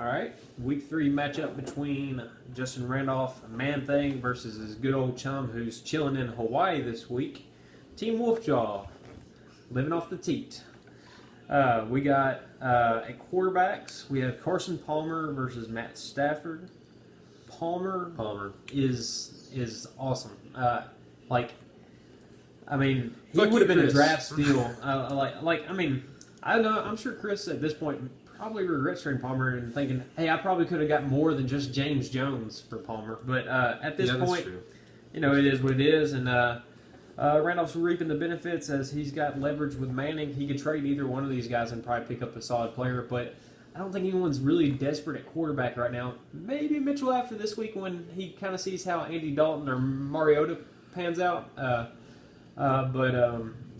All right, week 3 matchup between Justin Randolph, Man Thing, versus his good old chum who's chilling in Hawaii this week. Team Wolfjaw, living off the teat. We got at quarterbacks, we have Carson Palmer versus Matt Stafford. Palmer is awesome. He would have been a draft steal. I know. I'm sure Chris at this point probably regrets trading Palmer and thinking, "Hey, I probably could have got more than just James Jones for Palmer." But at this point, it is what it is, and Randolph's reaping the benefits as he's got leverage with Manning. He could trade either one of these guys and probably pick up a solid player, but I don't think anyone's really desperate at quarterback right now. Maybe Mitchell after this week when he kind of sees how Andy Dalton or Mariota pans out.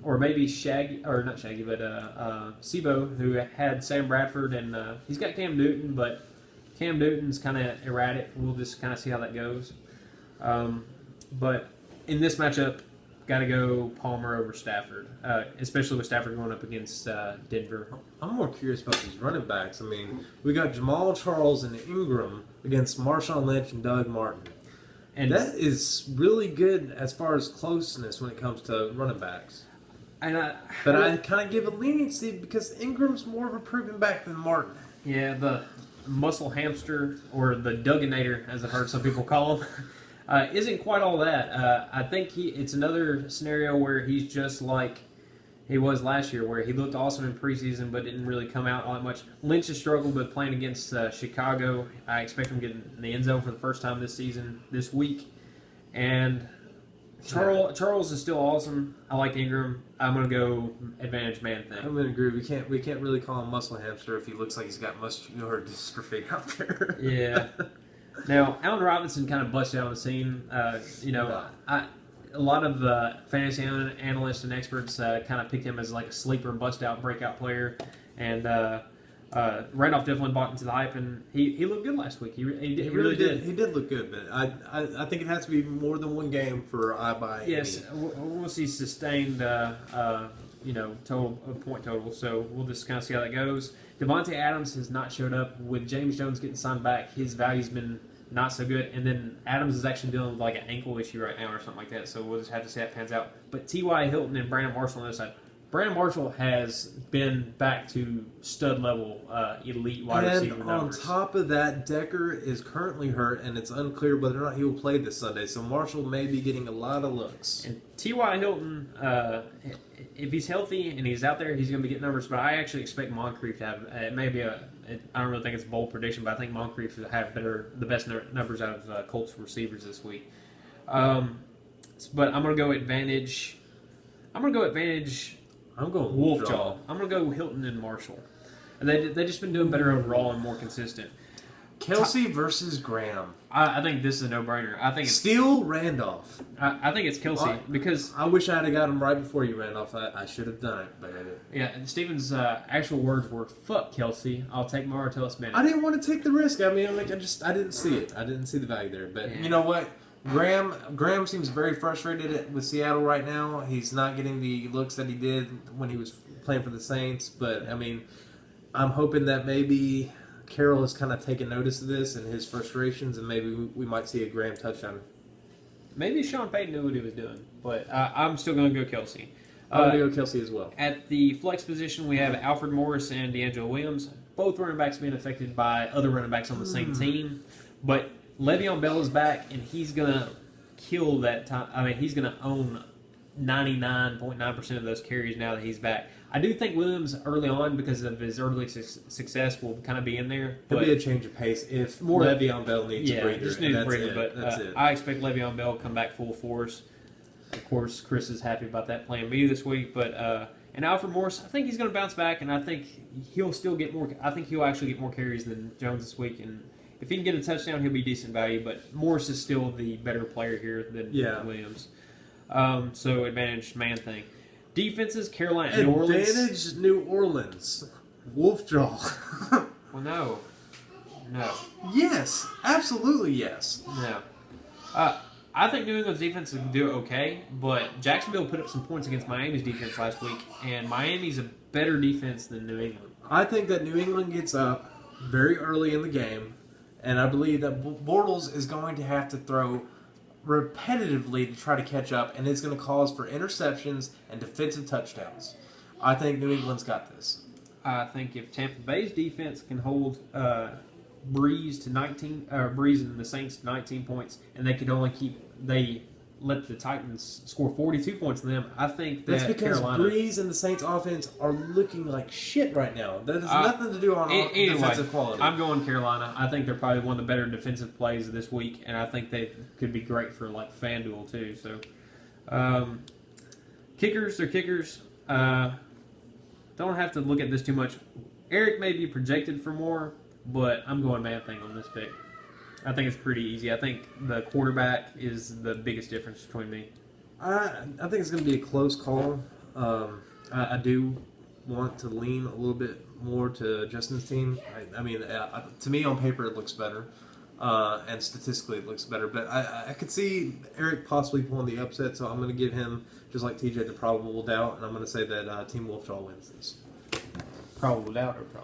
Or maybe Sebo, who had Sam Bradford, and he's got Cam Newton, but Cam Newton's kind of erratic. We'll just kind of see how that goes. But in this matchup, got to go Palmer over Stafford, especially with Stafford going up against Denver. I'm more curious about these running backs. I mean, we got Jamal Charles and Ingram against Marshawn Lynch and Doug Martin. And that is really good as far as closeness when it comes to running backs. But I kind of give it leniency because Ingram's more of a proven back than Martin. Yeah, the muscle hamster, or the Dugginator, as I've heard some people call him, isn't quite all that. I think it's another scenario where he's just like he was last year, where he looked awesome in preseason but didn't really come out all that much. Lynch has struggled with playing against Chicago. I expect him getting in the end zone for the first time this week. And Charles is still awesome. I like Ingram. I'm going to go advantage Man Thing. I'm going to agree. We can't really call him muscle hamster if he looks like he's got muscular dystrophy out there. Yeah. Now, Allen Robinson kind of busted out on the scene. A lot of fantasy analysts and experts kind of picked him as like a sleeper, bust-out, breakout player. And Randolph definitely bought into the hype, and he looked good last week. He really did. He did look good, but I think it has to be more than one game for I buy. Yes, we'll see sustained point total. So we'll just kind of see how that goes. Devontae Adams has not showed up. With James Jones getting signed back, his value's been not so good. And then Adams is actually dealing with like an ankle issue right now or something like that. So we'll just have to see how it pans out. But T.Y. Hilton and Brandon Marshall on this side. Brandon Marshall has been back to stud level elite wide receiver numbers. And on top of that, Decker is currently hurt, and it's unclear whether or not he will play this Sunday. So Marshall may be getting a lot of looks. And T.Y. Hilton, if he's healthy and he's out there, he's going to be getting numbers. But I actually expect Moncrief to have I don't really think it's a bold prediction, but I think Moncrief will have the best numbers out of Colts receivers this week. But I'm going to go advantage. I'm going Wolfjaw. I'm going to go Hilton and Marshall. And they just been doing better overall and more consistent. Kelsey versus Graham. I think this is a no-brainer. I think it's Steal Randolph. I think it's Kelsey because I wish I had got him right before you, Randolph. I should have done it, but I didn't. Yeah, and Steven's actual words were, "Fuck Kelsey. I'll take Martellus Bennett." I didn't want to take the risk. I mean, I didn't see it. I didn't see the value there. But You know what? Graham seems very frustrated with Seattle right now. He's not getting the looks that he did when he was playing for the Saints. But, I mean, I'm hoping that maybe Carroll has kind of taken notice of this and his frustrations, and maybe we might see a Graham touchdown. Maybe Sean Payton knew what he was doing, but I'm still going to go Kelsey. I'm going to go Kelsey as well. At the flex position, we have Alfred Morris and D'Angelo Williams. Both running backs being affected by other running backs on the same team. But Le'Veon Bell is back, and he's going to kill that time. I mean, he's going to own 99.9% of those carries now that he's back. I do think Williams early on, because of his early success, will kind of be in there. It'll be a change of pace if Le'Veon Bell needs a breather. Just needs a breather, but that's it. I expect Le'Veon Bell to come back full force. Of course, Chris is happy about that plan B this week, but and Alfred Morris, I think he's going to bounce back, and I think he'll still get more. I think he'll actually get more carries than Jones this week, and if he can get a touchdown, he'll be decent value. But Morris is still the better player here than Williams. So advantage Man Thing. Defenses, Carolina, New Orleans. Advantage New Orleans. Wolfjaw. Well, no. Yes, absolutely yes. No. I think New England's defense will do okay, but Jacksonville put up some points against Miami's defense last week, and Miami's a better defense than New England. I think that New England gets up very early in the game, and I believe that Bortles is going to have to throw repetitively to try to catch up, and it's going to cause for interceptions and defensive touchdowns. I think New England's got this. I think if Tampa Bay's defense can hold Breeze and the Saints to 19 points, and they let the Titans score 42 points on them, I think that that's because Carolina... Breeze and the Saints offense are looking like shit right now. That has nothing to do on defensive quality. I'm going Carolina. I think they're probably one of the better defensive plays this week, and I think they could be great for like FanDuel too. So, kickers. Don't have to look at this too much. Eric may be projected for more, but I'm going Man Thing on this pick. I think it's pretty easy. I think the quarterback is the biggest difference between me. I think it's going to be a close call. I do want to lean a little bit more to Justin's team. I mean, to me on paper it looks better, and statistically it looks better. But I could see Eric possibly pulling the upset, so I'm going to give him, just like TJ, the probable doubt, and I'm going to say that Team Wolfjaw wins this. Probable doubt or probable?